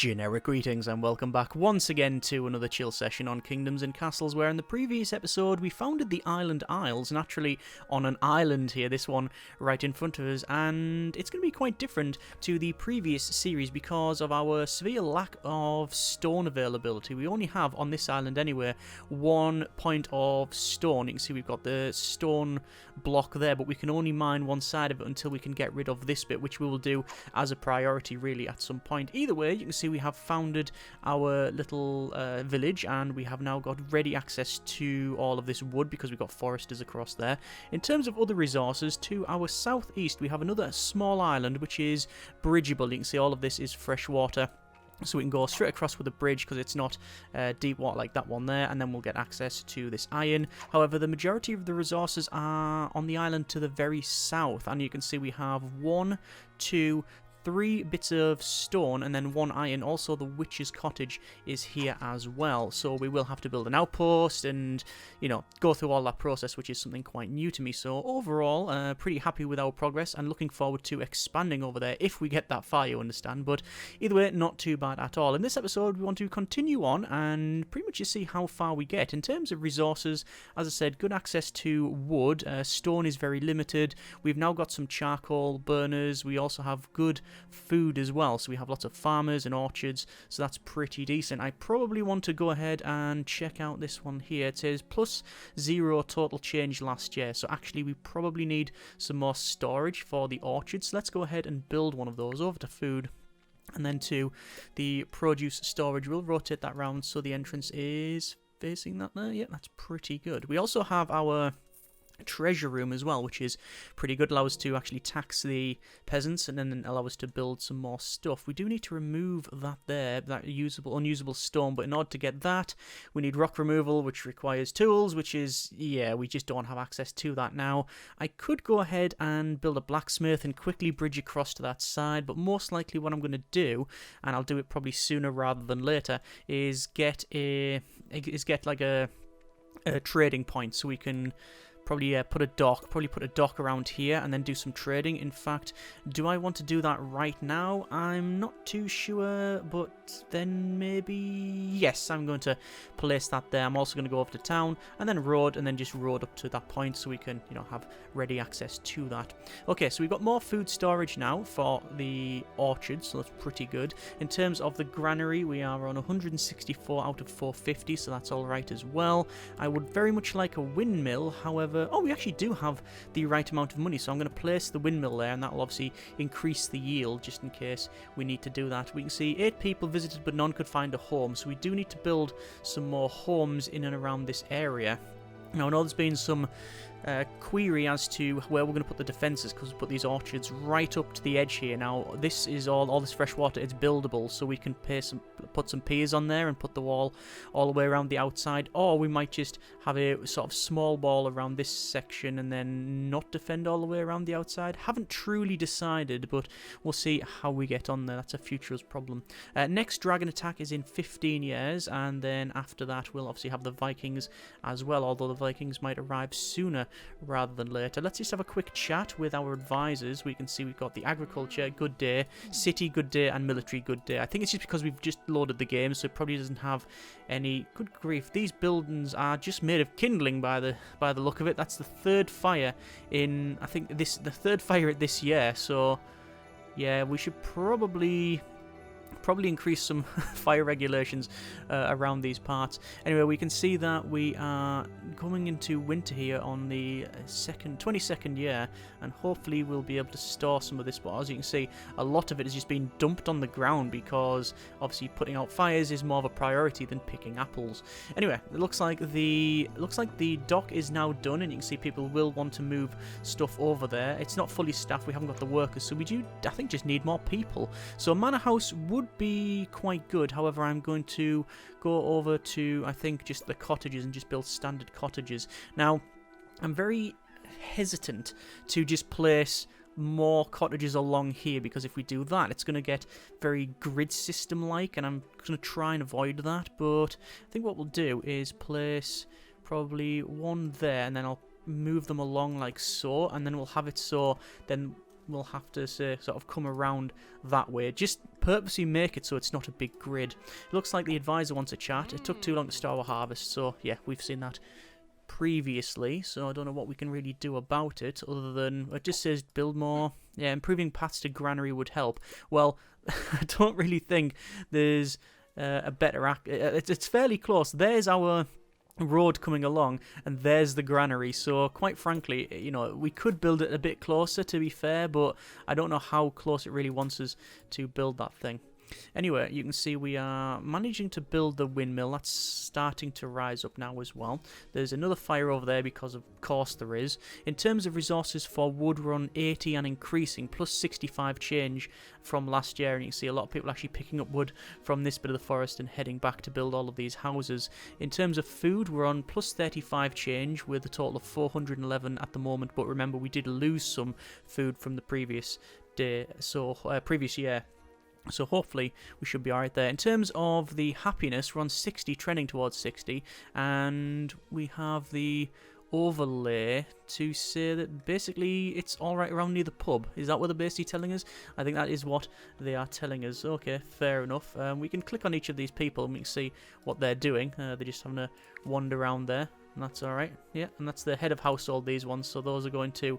Generic greetings and welcome back once again to another chill session on Kingdoms and Castles, where in the previous episode we founded the Island Isles, naturally on an island here, this one right in front of us, and it's going to be quite different to the previous series because of our severe lack of stone availability. We only have, on this island anyway, 1 point of stone. You can see we've got the stone block there, but we can only mine one side of it until we can get rid of this bit, which we will do as a priority really at some point. Either way, you can see we have founded our little village, and we have now got ready access to all of this wood because we've got foresters across there. In terms of other resources, to our southeast we have another small island which is bridgeable. You can see all of this is fresh water, so we can go straight across with a bridge because it's not deep water like that one there, and then we'll get access to this iron. However, the majority of the resources are on the island to the very south, and you can see we have 1, 2, 3 bits of stone and then 1 iron. Also, the witch's cottage is here as well, so we will have to build an outpost and, you know, go through all that process, which is something quite new to me. So overall, pretty happy with our progress and looking forward to expanding over there if we get that far, you understand. But either way, not too bad at all. In this episode, we want to continue on and pretty much just see how far we get. In terms of resources, as I said, good access to wood. Stone is very limited. We've now got some charcoal burners. We also have good food as well, so we have lots of farmers and orchards, so that's pretty decent. I probably want to go ahead and check out this one here. It says +0 total change last year, so actually we probably need some more storage for the orchards. So let's go ahead and build one of those. Over to food and then to the produce storage. We'll rotate that round so the entrance is facing that there. Yeah, that's pretty good. We also have our treasure room as well, which is pretty good. Allow us to actually tax the peasants and then allow us to build some more stuff. We do need to remove that there, that unusable stone, but in order to get that we need rock removal, which requires tools, which is, yeah, we just don't have access to that now. I could go ahead and build a blacksmith and quickly bridge across to that side, but most likely what I'm going to do, and I'll do it probably sooner rather than later, is get like a trading point, so we can probably put a dock around here and then do some trading. In fact, do I want to do that right now? I'm not too sure, but then maybe yes, I'm going to place that there. I'm also going to go over to town and then road, and then just road up to that point so we can, you know, have ready access to that. Okay, so we've got more food storage now for the orchard, so that's pretty good. In terms of the granary, we are on 164 out of 450, so that's all right as well. I would very much like a windmill, however, oh, we actually do have the right amount of money, so I'm going to place the windmill there, and that will obviously increase the yield just in case we need to do that. We can see 8 people visited, but none could find a home, so we do need to build some more homes in and around this area. Now, I know there's been some query as to where we're going to put the defences, because we put these orchards right up to the edge here. Now, this is all this fresh water, it's buildable, so we can put some piers on there and put the wall all the way around the outside, or we might just have a sort of small wall around this section and then not defend all the way around the outside. Haven't truly decided, but we'll see how we get on there. That's a futurist problem. Next dragon attack is in 15 years, and then after that we'll obviously have the Vikings as well, although the Vikings might arrive sooner rather than later. Let's just have a quick chat with our advisors. We can see we've got the agriculture, good day, city, good day, and military, good day. I think it's just because we've just loaded the game, so it probably doesn't have any. Good grief, these buildings are just made of kindling by the look of it. That's the 3rd fire in, I think, the 3rd fire this year, so yeah, we should probably increase some fire regulations around these parts. Anyway, we can see that we are coming into winter here on the 22nd year, and hopefully we'll be able to store some of this. But as you can see, a lot of it has just been dumped on the ground because obviously putting out fires is more of a priority than picking apples. Anyway, it looks like the dock is now done, and you can see people will want to move stuff over there. It's not fully staffed, we haven't got the workers, so we do, I think, just need more people. So manor house would be quite good. However, I'm going to go over to, I think, just the cottages and just build standard cottages. Now, I'm very hesitant to just place more cottages along here, because if we do that, it's going to get very grid system like, and I'm going to try and avoid that. But I think what we'll do is place probably one there, and then I'll move them along like so, and then we'll have it so then we'll have to say sort of come around that way. Just purposely make it so it's not a big grid. It looks like the advisor wants a chat. It took too long to start our harvest, so yeah, we've seen that previously, so I don't know what we can really do about it other than it just says build more. Yeah, improving paths to granary would help. Well, I don't really think there's a better it's fairly close. There's our road coming along, and there's the granary, so quite frankly, you know, we could build it a bit closer, to be fair, but I don't know how close it really wants us to build that thing. Anyway, you can see we are managing to build the windmill. That's starting to rise up now as well. There's another fire over there because of course there is. In terms of resources for wood, we're on 80 and increasing, plus 65 change from last year, and you can see a lot of people actually picking up wood from this bit of the forest and heading back to build all of these houses. In terms of food, we're on plus 35 change with a total of 411 at the moment, but remember we did lose some food from the previous day, so previous year. So hopefully we should be alright there. In terms of the happiness, we're on 60, trending towards 60, and we have the overlay to say that basically it's alright around near the pub. Is that what they're basically telling us? I think that is what they are telling us. Okay, fair enough. We can click on each of these people and we can see what they're doing. They're just having a wander around there, and that's alright. Yeah, and that's the head of household, these ones, so those are going to...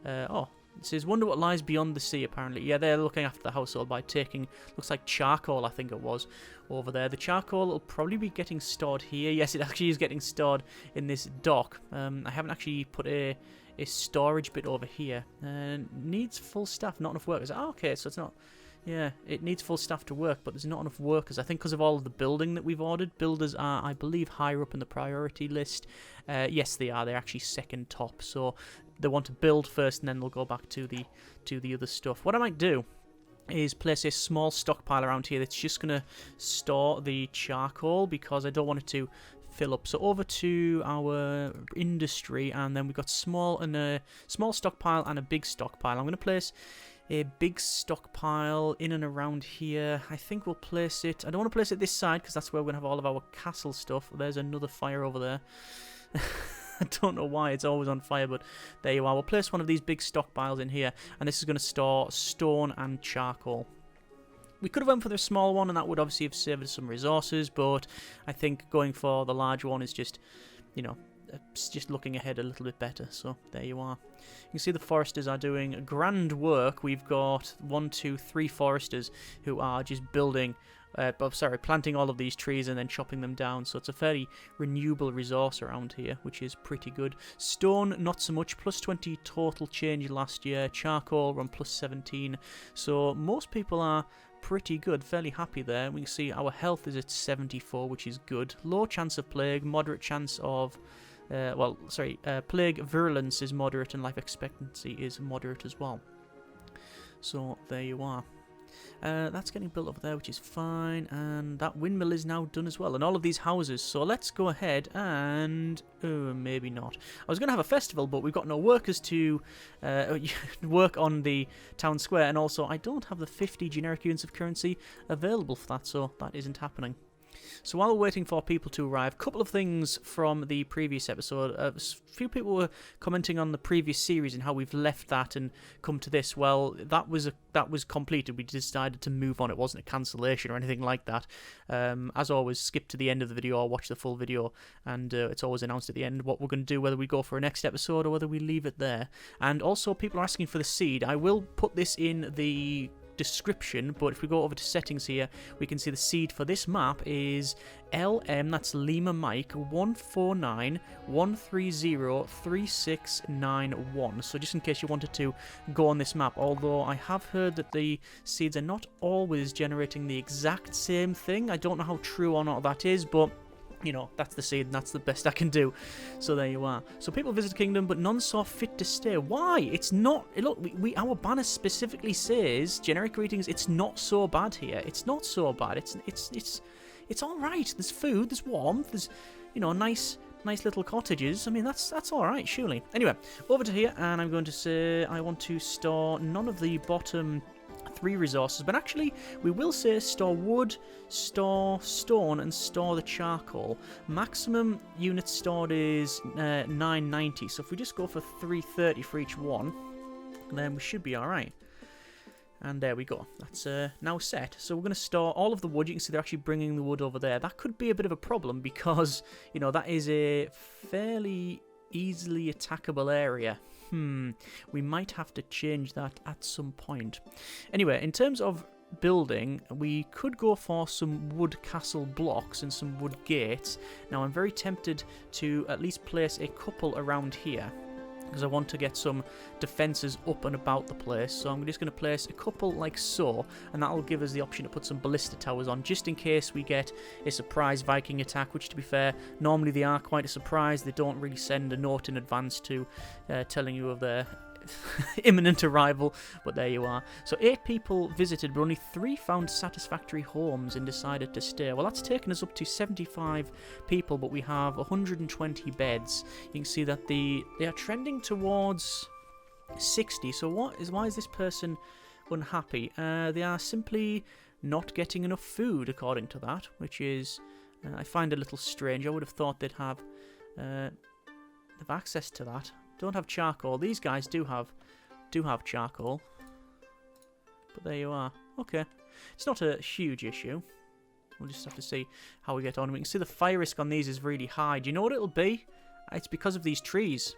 it says, wonder what lies beyond the sea, apparently. Yeah, they're looking after the household by taking, looks like charcoal, I think it was, over there. The charcoal will probably be getting stored here. Yes, it actually is getting stored in this dock. I haven't actually put a storage bit over here. Needs full staff, not enough workers. Oh, okay, so it's not... Yeah, it needs full staff to work, but there's not enough workers. I think because of all of the building that we've ordered. Builders are, I believe, higher up in the priority list. Yes, they are. They're actually second top, so... They want to build first, and then they'll go back to the other stuff. What I might do is place a small stockpile around here that's just going to store the charcoal, because I don't want it to fill up. So over to our industry, and then we've got small stockpile and a big stockpile. I'm going to place a big stockpile in and around here. I think we'll place it... I don't want to place it this side, because that's where we're going to have all of our castle stuff. There's another fire over there. I don't know why it's always on fire, but there you are. We'll place one of these big stockpiles in here, and this is going to store stone and charcoal. We could have went for the small one, and that would obviously have saved us some resources, but I think going for the large one is just, you know, just looking ahead a little bit better. So there you are. You can see the foresters are doing grand work. We've got 1, 2, 3 foresters who are just building... planting all of these trees and then chopping them down, so it's a fairly renewable resource around here, which is pretty good. Stone, not so much, plus 20 total change last year. Charcoal, run plus 17, so most people are pretty good, fairly happy there. We can see our health is at 74, which is good. Low chance of plague, moderate chance of... plague virulence is moderate, and life expectancy is moderate as well. So there you are. That's getting built over there, which is fine, and that windmill is now done as well, and all of these houses. So let's go ahead and... maybe not. I was going to have a festival, but we've got no workers to work on the town square, and also I don't have the 50 generic units of currency available for that, so that isn't happening. So while we're waiting for people to arrive, a couple of things from the previous episode. A few people were commenting on the previous series and how we've left that and come to this. Well, that was completed. We decided to move on. It wasn't a cancellation or anything like that. As always, skip to the end of the video or watch the full video, and it's always announced at the end what we're going to do, whether we go for a next episode or whether we leave it there. And also, people are asking for the seed. I will put this in the description, but if we go over to settings here, we can see the seed for this map is LM, that's Lima Mike, 149130361. So just in case you wanted to go on this map, although I have heard that the seeds are not always generating the exact same thing. I don't know how true or not that is, but you know, that's the seed, and that's the best I can do. So there you are. So people visit the kingdom, but none saw fit to stay. Why? It's not... Look, our banner specifically says, generic greetings, it's not so bad here. It's not so bad. It's all right. There's food, there's warmth, there's, you know, nice little cottages. I mean, that's all right, surely. Anyway, over to here, and I'm going to say I want to store none of the bottom 3 resources, but actually we will say store wood, store stone, and store the charcoal. Maximum units stored is 990, so if we just go for 330 for each one, then we should be alright. And there we go. That's now set. So we're going to store all of the wood. You can see they're actually bringing the wood over there. That could be a bit of a problem because, you know, that is a fairly easily attackable area. We might have to change that at some point. Anyway, in terms of building, we could go for some wood castle blocks and some wood gates. Now, I'm very tempted to at least place a couple around here, because I want to get some defences up and about the place. So I'm just going to place a couple like so, and that'll give us the option to put some ballista towers on, just in case we get a surprise Viking attack, which, to be fair, normally they are quite a surprise. They don't really send a note in advance to telling you of their imminent arrival, but there you are. So 8 people visited, but only 3 found satisfactory homes and decided to stay. Well, that's taken us up to 75 people, but we have 120 beds. You can see that they are trending towards 60. So why is this person unhappy? They are simply not getting enough food, according to that, which is I find a little strange. I would have thought they'd have access to that. Don't have charcoal. These guys do have charcoal. But there you are. Okay. It's not a huge issue. We'll just have to see how we get on. We can see the fire risk on these is really high. Do you know what it'll be? It's because of these trees.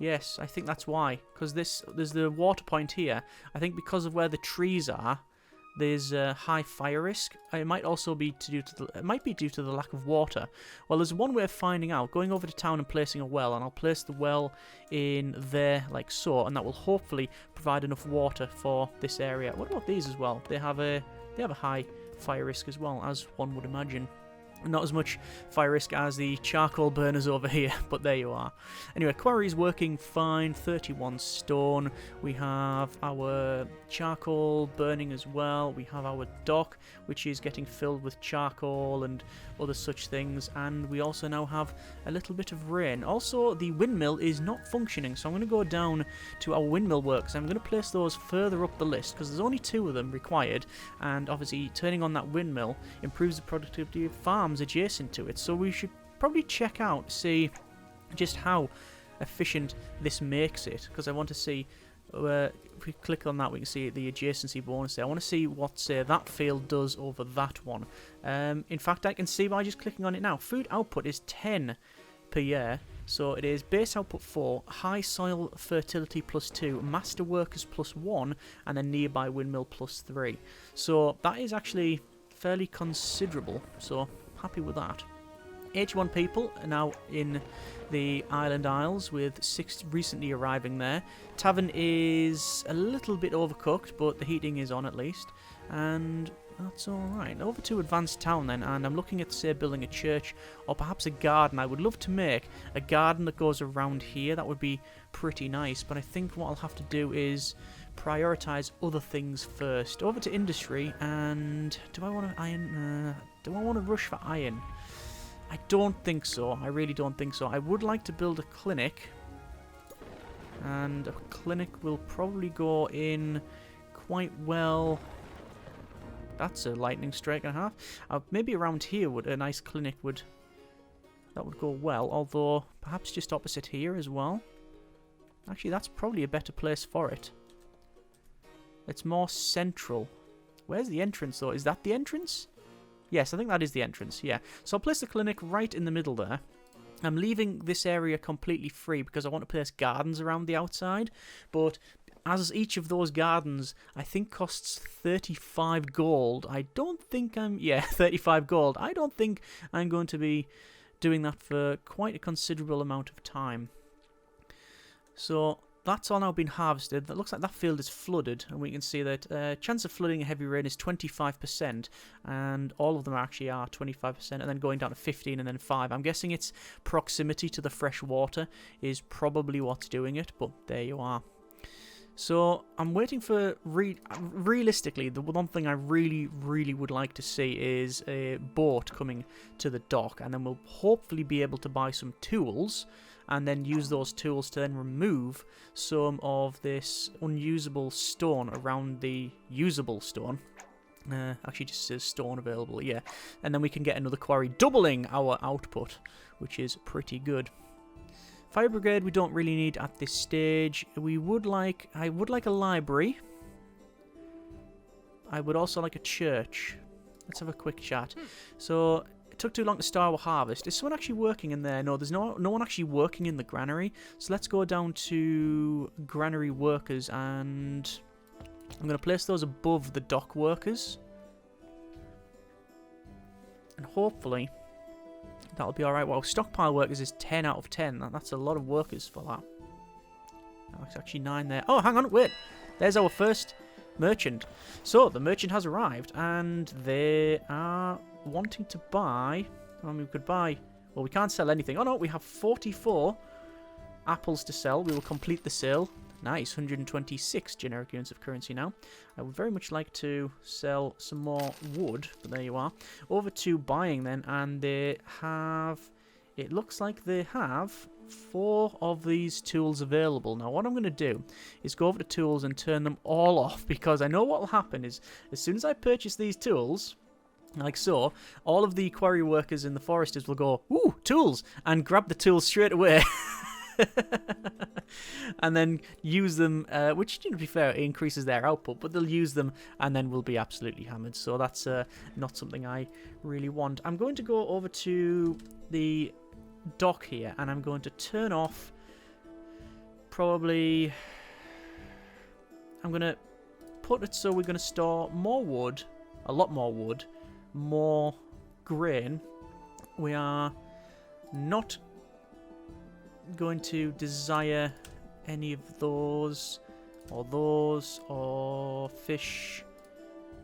Yes, I think that's why. Because there's the water point here. I think because of where the trees are, there's a high fire risk. It might also be due to the lack of water. Well, there's one way of finding out. Going over to town and placing a well, and I'll place the well in there like so, and that will hopefully provide enough water for this area. What about these as well? They have a high fire risk as well, as one would imagine. Not as much fire risk as the charcoal burners over here, but there you are. Anyway, quarry is working fine, 31 stone. We have our charcoal burning as well. We have our dock, which is getting filled with charcoal and other such things. And we also now have a little bit of rain. Also, the windmill is not functioning, so I'm going to go down to our windmill works. I'm going to place those further up the list, because there's only 2 of them required. And obviously, turning on that windmill improves the productivity of farms adjacent to it, so we should probably check out, see just how efficient this makes it, because I want to see if we click on that we can see the adjacency bonus there. I want to see what, say, that field does over that one. In fact, I can see by just clicking on it now. Food output is 10 per year, so it is base output 4, high soil fertility +2, master workers +1, and then nearby windmill +3. So that is actually fairly considerable, so happy with that. 81 people are now in the Island Isles, with 6 recently arriving there. Tavern is a little bit overcooked, but the heating is on at least, and that's alright. Over to Advanced Town then, and I'm looking at, say, building a church or perhaps a garden. I would love to make a garden that goes around here. That would be pretty nice, but I think what I'll have to do is prioritise other things first. Over to industry, and do I want to iron? Do I want to rush for iron? I don't think so. I really don't think so. I would like to build a clinic, and a clinic will probably go in quite well. That's a lightning strike and a half. Maybe around here would a nice clinic would go well. Although perhaps just opposite here as well. Actually, that's probably a better place for it. It's more central. Where's the entrance, though? Is that the entrance? Yes, I think that is the entrance, yeah. So I'll place the clinic right in the middle there. I'm leaving this area completely free because I want to place gardens around the outside. But as each of those gardens, I think, costs 35 gold, I don't think I'm... Yeah, 35 gold. I don't think I'm going to be doing that for quite a considerable amount of time. So that's all now been harvested. That looks like that field is flooded, and we can see that chance of flooding a heavy rain is 25%, and all of them actually are 25%, and then going down to 15 and then 5. I'm guessing its proximity to the fresh water is probably what's doing it, but there you are. So I'm waiting for... realistically, the one thing I really, really would like to see is a boat coming to the dock, and then we'll hopefully be able to buy some tools, and then use those tools to then remove some of this unusable stone around the usable stone. Actually just says stone available, yeah. And then we can get another quarry, doubling our output, which is pretty good. Fire brigade we don't really need at this stage. I would like a library. I would also like a church. Let's have a quick chat. So it took too long to start our harvest. Is someone actually working in there? No, there's no one actually working in the granary. So let's go down to granary workers, and I'm going to place those above the dock workers. And hopefully that'll be alright. Wow, stockpile workers is 10 out of 10. That's a lot of workers for that. That's actually 9 there. Oh, hang on, wait. There's our first merchant. So, the merchant has arrived, and they are wanting to buy... I mean, we could buy... Well, we can't sell anything. Oh, no, we have 44 apples to sell. We will complete the sale. Nice, 126 generic units of currency now. I would very much like to sell some more wood, but there you are. Over to buying then, and they have... It looks like they have 4 of these tools available. Now, what I'm going to do is go over to tools and turn them all off, because I know what will happen is, as soon as I purchase these tools, like so, all of the quarry workers and the foresters will go, ooh, tools, and grab the tools straight away. And then use them, which, to be fair, increases their output, but they'll use them and then we'll be absolutely hammered. So that's not something I really want. I'm going to go over to the dock here, and I'm going to turn off, probably, I'm going to put it so we're going to store more wood, a lot more wood, more grain. We are not going to desire any of those or fish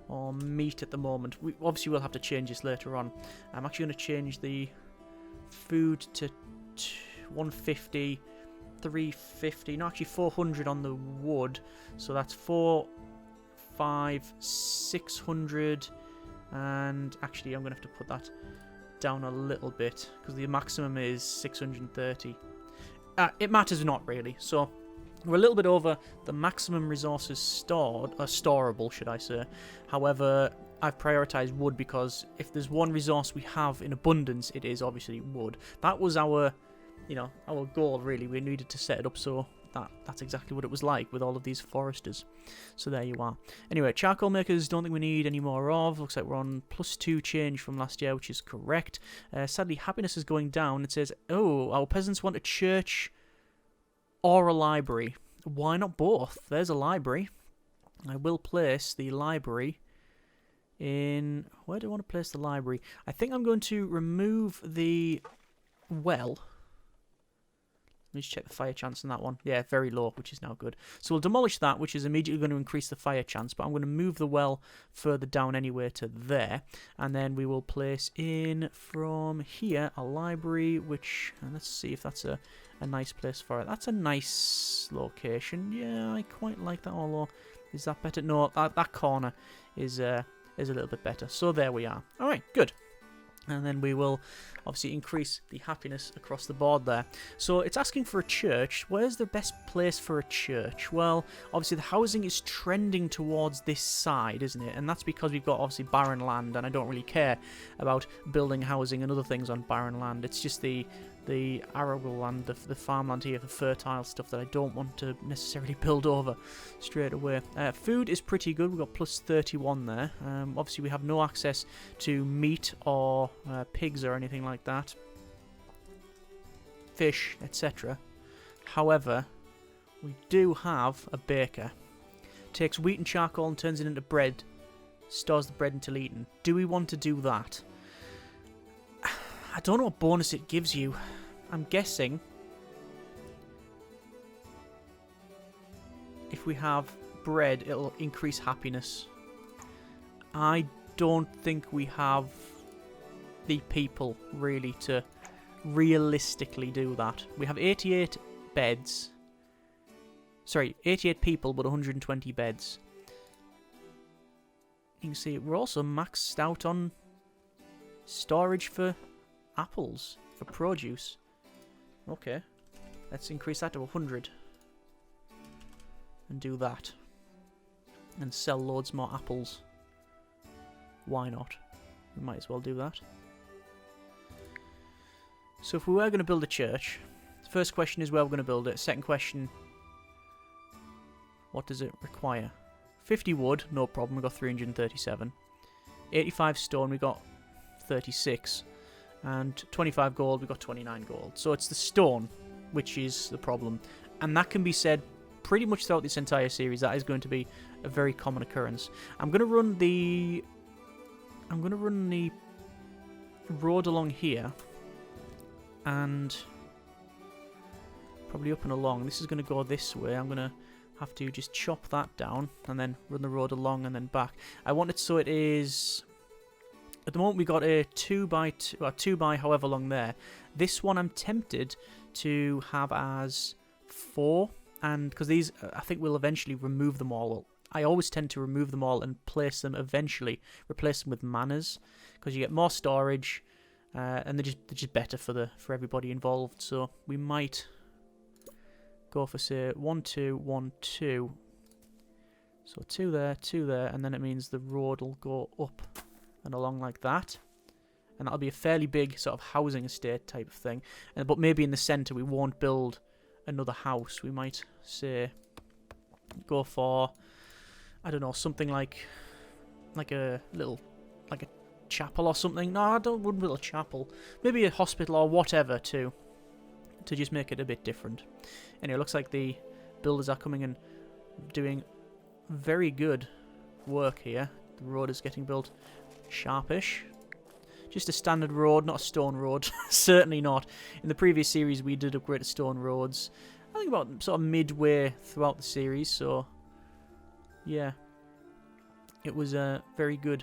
or meat at the moment. We obviously will have to change this later on. I'm actually going to change the food to 150, 350, no, actually 400 on the wood. So that's 4, 5, 600, and actually I'm going to have to put that down a little bit because the maximum is 630. It matters not really, so we're a little bit over the maximum resources stored, or storable, should I say. However, I've prioritised wood because if there's one resource we have in abundance, it is obviously wood. That was our, our goal really. We needed to set it up so that's exactly what it was like with all of these foresters. So there you are. Anyway, charcoal makers, don't think we need any more of. Looks like we're on +2 change from last year, which is correct. Sadly, happiness is going down. It says, oh, our peasants want a church or a library. Why not both? There's a library. I will place the library in... Where do I want to place the library? I think I'm going to remove the well. Let me just check the fire chance on that one. Yeah, very low, which is now good. So we'll demolish that, which is immediately going to increase the fire chance, but I'm going to move the well further down anyway to there. And then we will place in from here a library, which... let's see if that's a nice place for it. That's a nice location. Yeah, I quite like that, although... Is that better? No, that corner is a little bit better. So there we are. All right, good. And then we will obviously increase the happiness across the board there. So it's asking for a church. Where's the best place for a church? Well, obviously the housing is trending towards this side, isn't it? And that's because we've got obviously barren land, and I don't really care about building housing and other things on barren land. It's just the arable land, the farmland here, the fertile stuff that I don't want to necessarily build over straight away. Food is pretty good. We've got +31 there. Obviously, we have no access to meat or pigs or anything like that. Fish, etc. However, we do have a baker. Takes wheat and charcoal and turns it into bread. Stores the bread until eaten. Do we want to do that? I don't know what bonus it gives you. I'm guessing if we have bread, it'll increase happiness. I don't think we have the people really to realistically do that. We have 88 beds. Sorry, 88 people, but 120 beds. You can see we're also maxed out on storage for apples, for produce. Okay, let's increase that to 100 and do that and sell loads more apples. Why not? We might as well do that. So if we were going to build a church, First question is where we're going to build it. Second question, what does it require? 50 wood, no problem, we got 337. 85 stone, we got 36. And 25 gold, we got 29 gold. So it's the stone which is the problem. And that can be said pretty much throughout this entire series. That is going to be a very common occurrence. I'm going to run the road along here. And probably up and along. This is going to go this way. I'm going to have to just chop that down and then run the road along and then back. I want it so it is... At the moment we got a 2x2, or 2x however long there. This one I'm tempted to have as 4, and because these, I think we'll eventually remove them all. Well, I always tend to remove them all and place them eventually, replace them with manors, because you get more storage, and they're just better for everybody involved. So we might go for, say, 1 2 1 2. So 2 there, and then it means the road will go up and along like that, and that'll be a fairly big sort of housing estate type of thing. But maybe in the centre we won't build another house. We might say go for, I don't know, something like a little, like a chapel or something. No, I wouldn't build a chapel. Maybe a hospital or whatever to just make it a bit different. Anyway, it looks like the builders are coming and doing very good work here. The road is getting built sharpish. Just a standard road, not a stone road. Certainly not. In the previous series we did upgrade to stone roads, I think about sort of midway throughout the series, so yeah, it was very good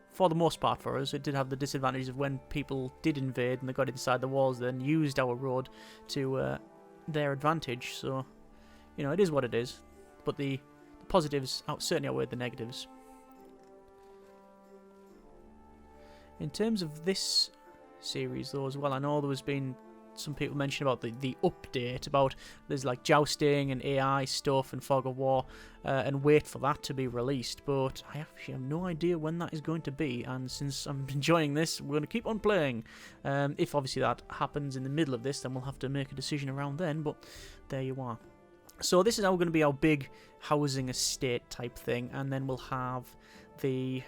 for the most part for us. It did have the disadvantages of when people did invade and they got inside the walls, then used our road to their advantage. So, you know, it is what it is, but the positives certainly outweighed the negatives. In terms of this series, though, as well, I know there has been some people mention about the update, about there's like jousting and AI stuff and fog of war, and wait for that to be released, but I actually have no idea when that is going to be, and since I'm enjoying this, we're going to keep on playing. If obviously that happens in the middle of this, then we'll have to make a decision around then, but there you are. So this is now going to be our big housing estate type thing, and then we'll have the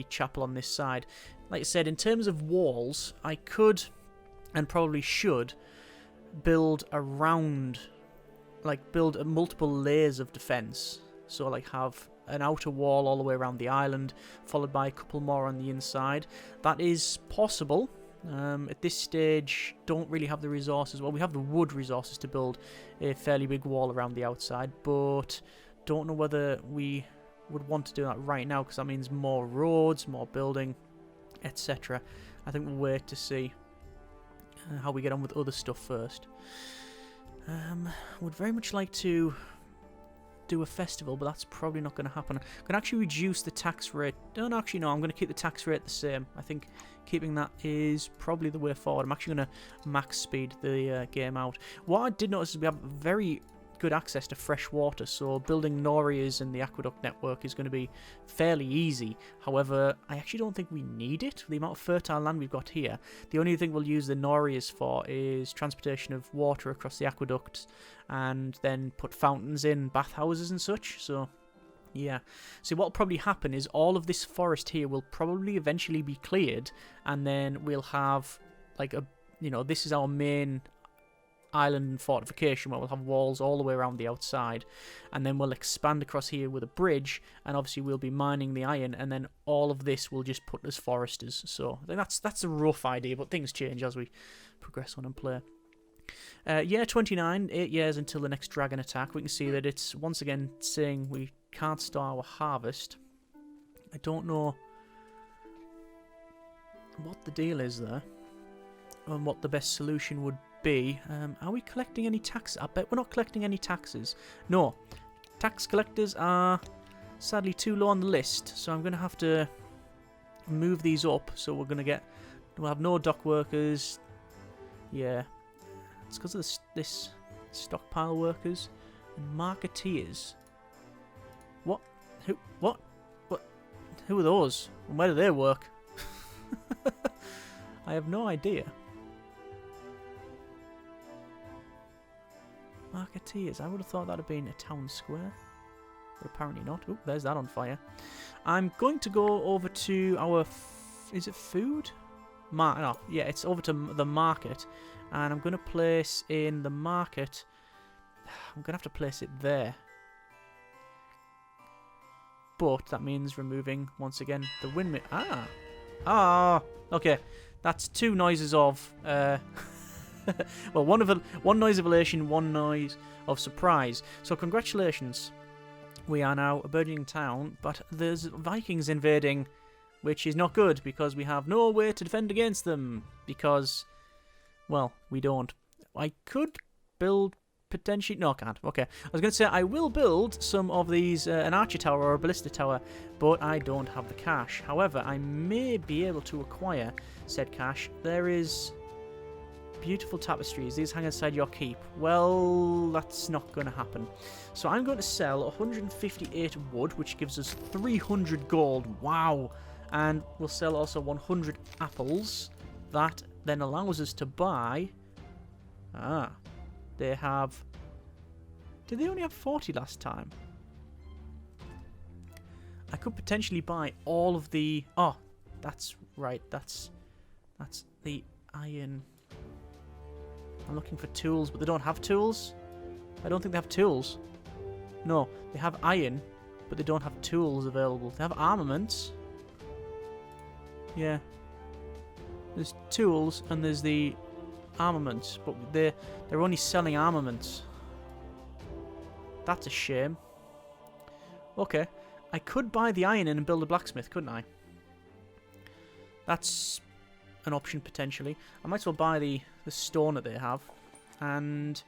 chapel on this side. Like I said, in terms of walls, I could and probably should build around, like build multiple layers of defense. So like have an outer wall all the way around the island, followed by a couple more on the inside. That is possible. At this stage, don't really have the resources. Well, we have the wood resources to build a fairly big wall around the outside, but don't know whether we would want to do that right now, because that means more roads, more building, etc. I think we'll wait to see how we get on with other stuff first. Would very much like to do a festival, but that's probably not going to happen. I can actually reduce the tax rate. No, actually, no, I'm going to keep the tax rate the same. I think keeping that is probably the way forward. I'm actually going to max speed the game out. What I did notice is we have very good access to fresh water, so building norias in the aqueduct network is going to be fairly easy. However, I actually don't think we need it. The amount of fertile land we've got here, the only thing we'll use the norias for is transportation of water across the aqueducts, and then put fountains in bathhouses and such. So yeah, so what'll probably happen is all of this forest here will probably eventually be cleared, and then we'll have like a, you know, this is our main island fortification where we'll have walls all the way around the outside, and then we'll expand across here with a bridge, and obviously we'll be mining the iron, and then all of this will just put as foresters. So I think that's a rough idea, but things change as we progress on and play. Year 29, 8 years until the next dragon attack. We can see that it's once again saying we can't start our harvest. I don't know what the deal is there, and what the best solution would be. Are we collecting any taxes? I bet we're not collecting any taxes. No, tax collectors are sadly too low on the list, so I'm going to have to move these up. So we'll have no dock workers. Yeah, it's because of this stockpile workers and marketeers. What? Who are those? And where do they work? I have no idea. Marketeers. I would have thought that would have been a town square. But apparently not. Oh, there's that on fire. I'm going to go over to our... is it food? No, yeah, it's over to the market. And I'm going to place in the market... I'm going to have to place it there. But that means removing, once again, the windmill. Ah! Okay. That's two noises of... well, one noise of elation, one noise of surprise. So congratulations. We are now a burgeoning town, but there's Vikings invading, which is not good, because we have no way to defend against them. Because, well, we don't. I could build... potentially... No, I can't. Okay. I was going to say I will build some of these, an archer tower or a ballista tower, but I don't have the cash. However, I may be able to acquire said cash. There is beautiful tapestries. These hang inside your keep. Well, that's not going to happen. So I'm going to sell 158 wood, which gives us 300 gold. Wow. And we'll sell also 100 apples. That then allows us to buy... They have... Did they only have 40 last time? I could potentially buy all of the... Oh, that's right. That's the iron. I'm looking for tools, but they don't have tools. I don't think they have tools. No, they have iron, but they don't have tools available. They have armaments. Yeah. There's tools and there's the armaments, but they're only selling armaments. That's a shame. Okay. I could buy the iron in and build a blacksmith, couldn't I? That's an option potentially. I might as well buy the stone that they have, and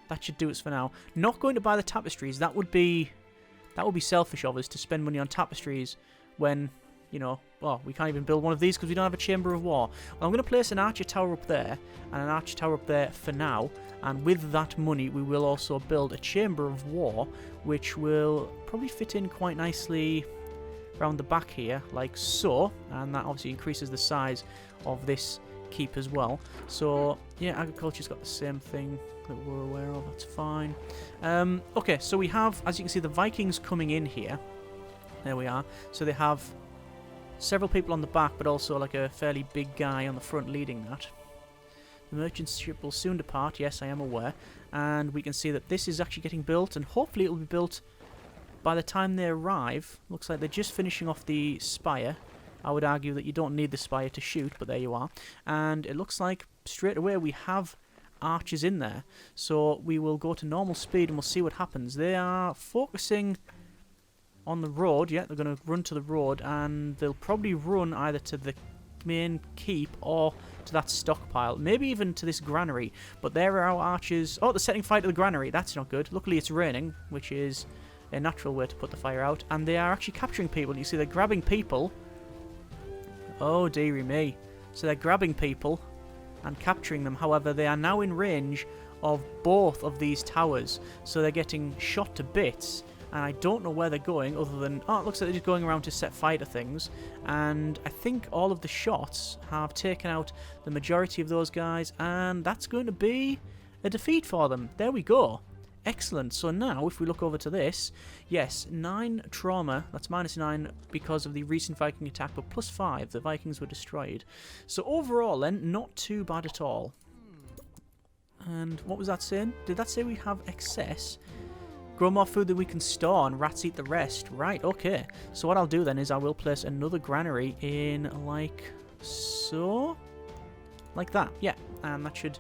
that should do us for now. Not going to buy the tapestries. That would be selfish of us to spend money on tapestries when, you know, well, we can't even build one of these because we don't have a chamber of war. Well, I'm going to place an archer tower up there and an archer tower up there for now, and with that money we will also build a chamber of war, which will probably fit in quite nicely around the back here, like so, and that obviously increases the size of this keep as well. So yeah, agriculture's got the same thing that we're aware of. That's fine. Okay, so we have, as you can see, the Vikings coming in here. There we are. So they have several people on the back, but also like a fairly big guy on the front leading that. The merchant ship will soon depart. Yes, I am aware. And we can see that this is actually getting built, and hopefully it will be built by the time they arrive. Looks like they're just finishing off the spire. I would argue that you don't need the spire to shoot, but there you are. And it looks like straight away we have archers in there. So we will go to normal speed and we'll see what happens. They are focusing on the road. Yeah, they're going to run to the road, and they'll probably run either to the main keep or to that stockpile. Maybe even to this granary. But there are our archers. Oh, they're setting fire to the granary. That's not good. Luckily it's raining, which is a natural way to put the fire out. And they are actually capturing people. You see they're grabbing people. Oh, dearie me. So they're grabbing people and capturing them. However, they are now in range of both of these towers. So they're getting shot to bits. And I don't know where they're going other than... Oh, it looks like they're just going around to set fire to things. And I think all of the shots have taken out the majority of those guys. And that's going to be a defeat for them. There we go. Excellent. So now, if we look over to this, yes, 9 trauma. That's -9 because of the recent Viking attack, but +5. The Vikings were destroyed. So overall, then, not too bad at all. And what was that saying? Did that say we have excess? Grow more food than we can store, and rats eat the rest. Right, okay. So what I'll do then is I will place another granary in like so. Like that, yeah. And that should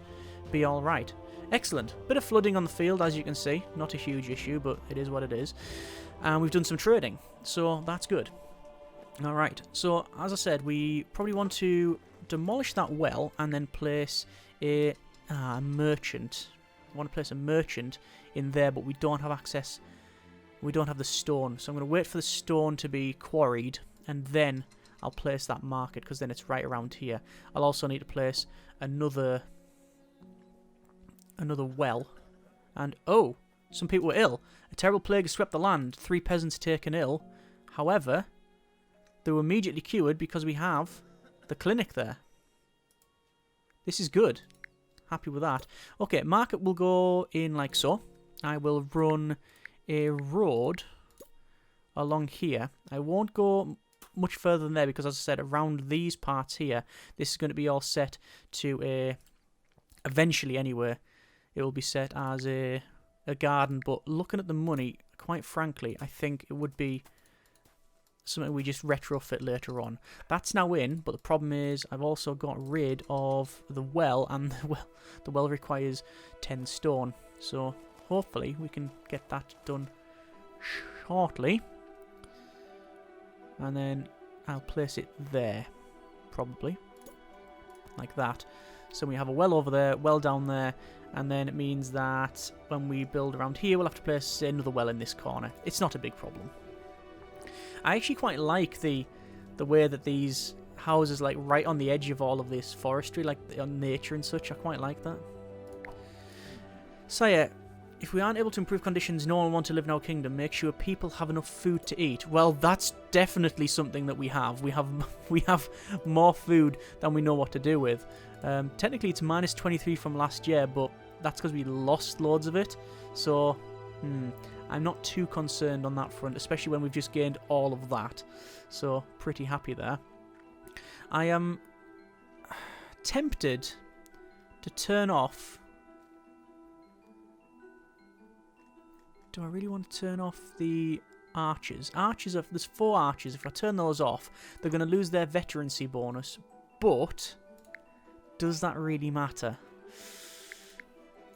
be alright. Excellent. Bit of flooding on the field, as you can see. Not a huge issue, but it is what it is. And we've done some trading, so that's good. Alright, so as I said, we probably want to demolish that well and then place a merchant. I want to place a merchant in there, but we don't have access. We don't have the stone, so I'm going to wait for the stone to be quarried, and then I'll place that market, because then it's right around here. I'll also need to place another well. And oh, some people were ill. A terrible plague has swept the land. 3 peasants taken ill. However, they were immediately cured because we have the clinic there. This is good. happy with that. Okay, market will go in like so. I will run a road along here. I won't go much further than there because, as I said, around these parts here, this is going to be all set to a... Eventually, anyway, it will be set as a garden. But looking at the money, quite frankly, I think it would be something we just retrofit later on. That's now in, but the problem is I've also got rid of the well, and the well requires 10 stone. So hopefully we can get that done shortly. And then I'll place it there, probably, like that. So we have a well over there, well down there, and then it means that when we build around here, we'll have to place another well in this corner. It's not a big problem. I actually quite like the way that these houses, like right on the edge of all of this forestry, like on nature and such. I quite like that. So yeah, if we aren't able to improve conditions, no one will want to live in our kingdom. Make sure people have enough food to eat. Well, that's definitely something that we have. We have more food than we know what to do with. Technically, it's minus 23 from last year, but that's because we lost loads of it. So, I'm not too concerned on that front, especially when we've just gained all of that. So, pretty happy there. I am tempted to turn off... Do I really want to turn off the archers? There's 4 archers. If I turn those off, they're going to lose their veterancy bonus. But does that really matter?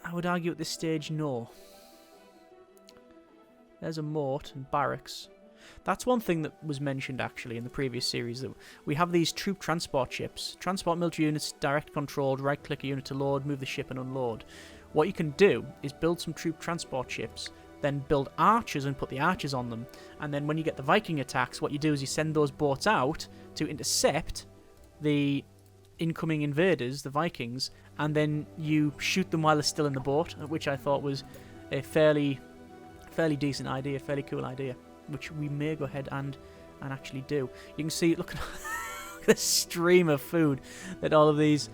I would argue at this stage, no. There's a moat and barracks. That's one thing that was mentioned actually in the previous series, that we have these troop transport ships. Transport military units, direct controlled, right-click a unit to load, move the ship and unload. What you can do is build some troop transport ships, then build archers and put the archers on them. And then when you get the Viking attacks, what you do is you send those boats out to intercept the incoming invaders, the Vikings, and then you shoot them while they're still in the boat, which I thought was a fairly decent idea, fairly cool idea, which we may go ahead and actually do. You can see, look at the stream of food that all these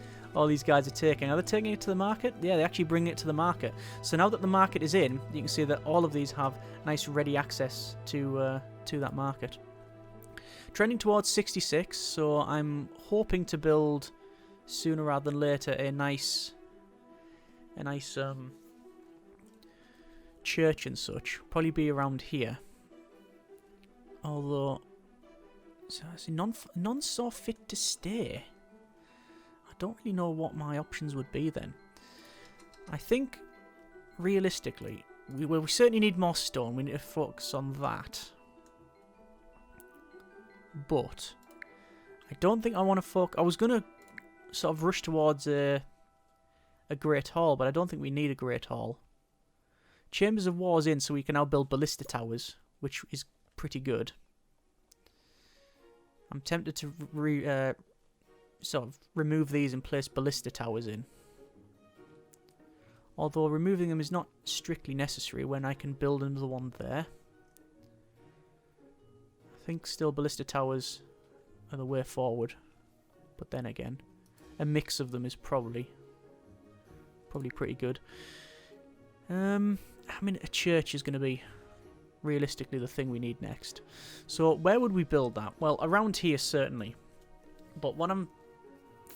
guys are taking. Are they taking it to the market? Yeah, they actually bring it to the market. So now that the market is in, you can see that all of these have nice ready access to that market. Trending towards 66, so I'm hoping to build sooner rather than later a nice church and such. Probably be around here. Although, so none saw fit to stay. I don't really know what my options would be then. I think, realistically, we certainly need more stone. We need to focus on that. But I don't think I want to focus... I was going to sort of rush towards a Great Hall, but I don't think we need a Great Hall. Chambers of War's in, so we can now build ballista towers, which is pretty good. I'm tempted to sort of remove these and place ballista towers in. Although removing them is not strictly necessary when I can build another one there. I think still ballista towers are the way forward. But then again, a mix of them is probably pretty good. I mean, a church is going to be realistically the thing we need next. So where would we build that? Well, around here certainly. But what I'm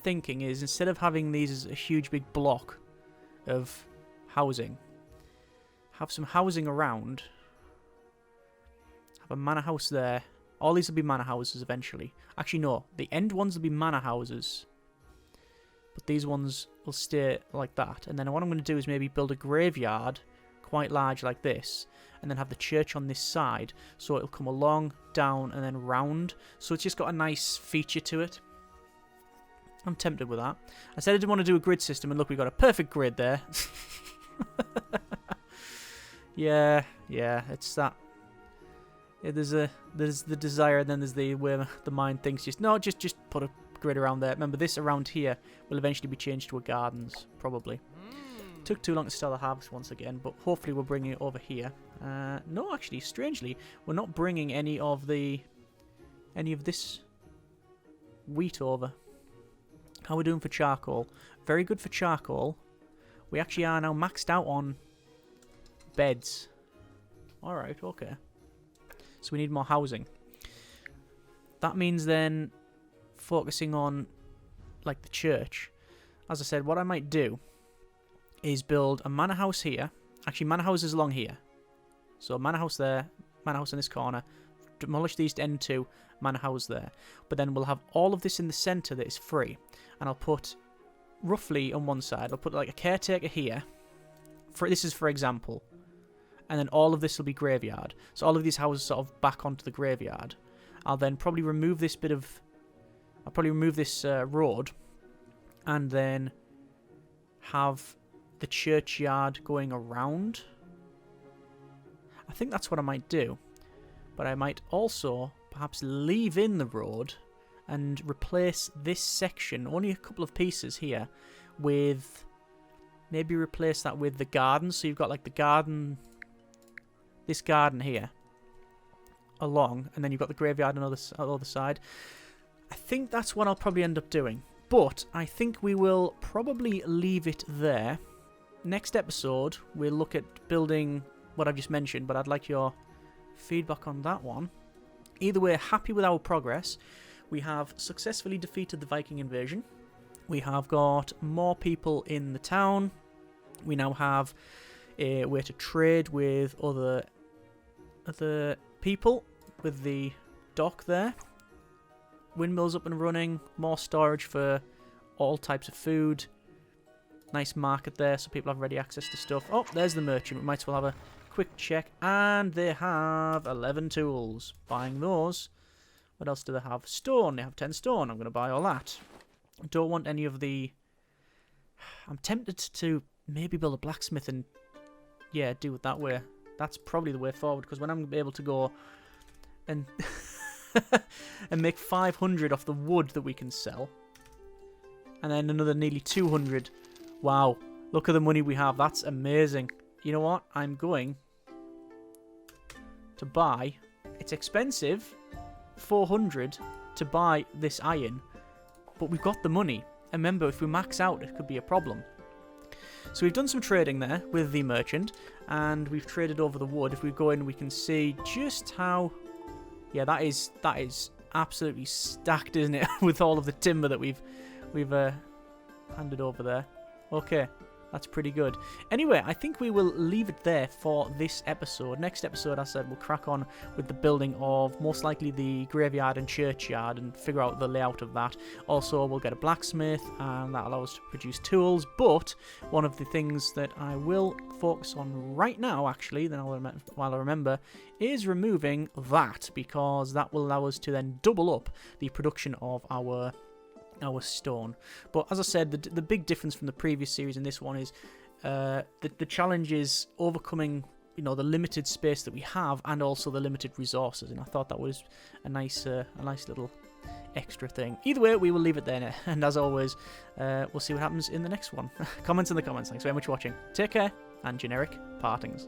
thinking is, instead of having these as a huge big block of housing, have some housing around. Have a manor house there. All these will be manor houses eventually. Actually, no. The end ones will be manor houses. But these ones will stay like that. And then what I'm going to do is maybe build a graveyard quite large like this. And then have the church on this side. So it'll come along, down, and then round. So it's just got a nice feature to it. I'm tempted with that. I said I didn't want to do a grid system. And look, we've got a perfect grid there. Yeah, it's that. Yeah, there's the desire, and then there's the where the mind thinks just put a grid around there. Remember, this around here will eventually be changed to a gardens, probably. Took too long to start the harvest once again, but hopefully we're bringing it over here. No, actually, strangely, we're not bringing any of this wheat over. How are we doing for charcoal? Very good for charcoal. We actually are now maxed out on beds. Alright, okay. So we need more housing. That means then focusing on, like, the church. As I said, what I might do is build a manor house here. Actually, manor houses along here. So manor house there, manor house in this corner. Demolish these to N2, manor house there. But then we'll have all of this in the centre that is free. And I'll put, roughly on one side, I'll put like a caretaker here. This is for example. And then all of this will be graveyard. So all of these houses sort of back onto the graveyard. I'll then probably remove this bit of... I'll probably remove this road. And then have the churchyard going around. I think that's what I might do. But I might also perhaps leave in the road and replace this section, only a couple of pieces here, with... Maybe replace that with the garden. So you've got like the garden... This garden here. Along. And then you've got the graveyard on the other side. I think that's what I'll probably end up doing. But I think we will probably leave it there. Next episode, we'll look at building what I've just mentioned, but I'd like your feedback on that one. Either way, happy with our progress. We have successfully defeated the Viking invasion. We have got more people in the town. We now have a way to trade with other people, with the dock there. Windmills up and running, more storage for all types of food. Nice market there, so people have ready access to stuff. Oh, there's the merchant. We might as well have a quick check. And they have 11 tools. Buying those. What else do they have? Stone. They have 10 stone. I'm going to buy all that. I don't want any of the... I'm tempted to maybe build a blacksmith and, yeah, do it that way. That's probably the way forward, because when I'm able to go and... and make 500 off the wood that we can sell. And then another nearly 200. Wow. Look at the money we have. That's amazing. You know what? I'm going to buy... It's expensive. 400 to buy this iron. But we've got the money. And remember, if we max out, it could be a problem. So we've done some trading there with the merchant. And we've traded over the wood. If we go in, we can see just how... Yeah, that is absolutely stacked, isn't it? With all of the timber that we've handed over there. Okay, that's pretty good. Anyway, I think we will leave it there for this episode. Next episode, as I said, we'll crack on with the building of most likely the graveyard and churchyard and figure out the layout of that. Also, we'll get a blacksmith, and that'll allow us to produce tools. But one of the things that I will focus on right now, actually, then while I remember, is removing that, because that will allow us to then double up the production of our stone. But as I said, the big difference from the previous series and this one is the challenge is overcoming, you know, the limited space that we have and also the limited resources, and I thought that was a nice little extra thing. Either way, we will leave it there, and as always, we'll see what happens in the next one. Comments in the comments. Thanks very much for watching. Take care, and generic partings.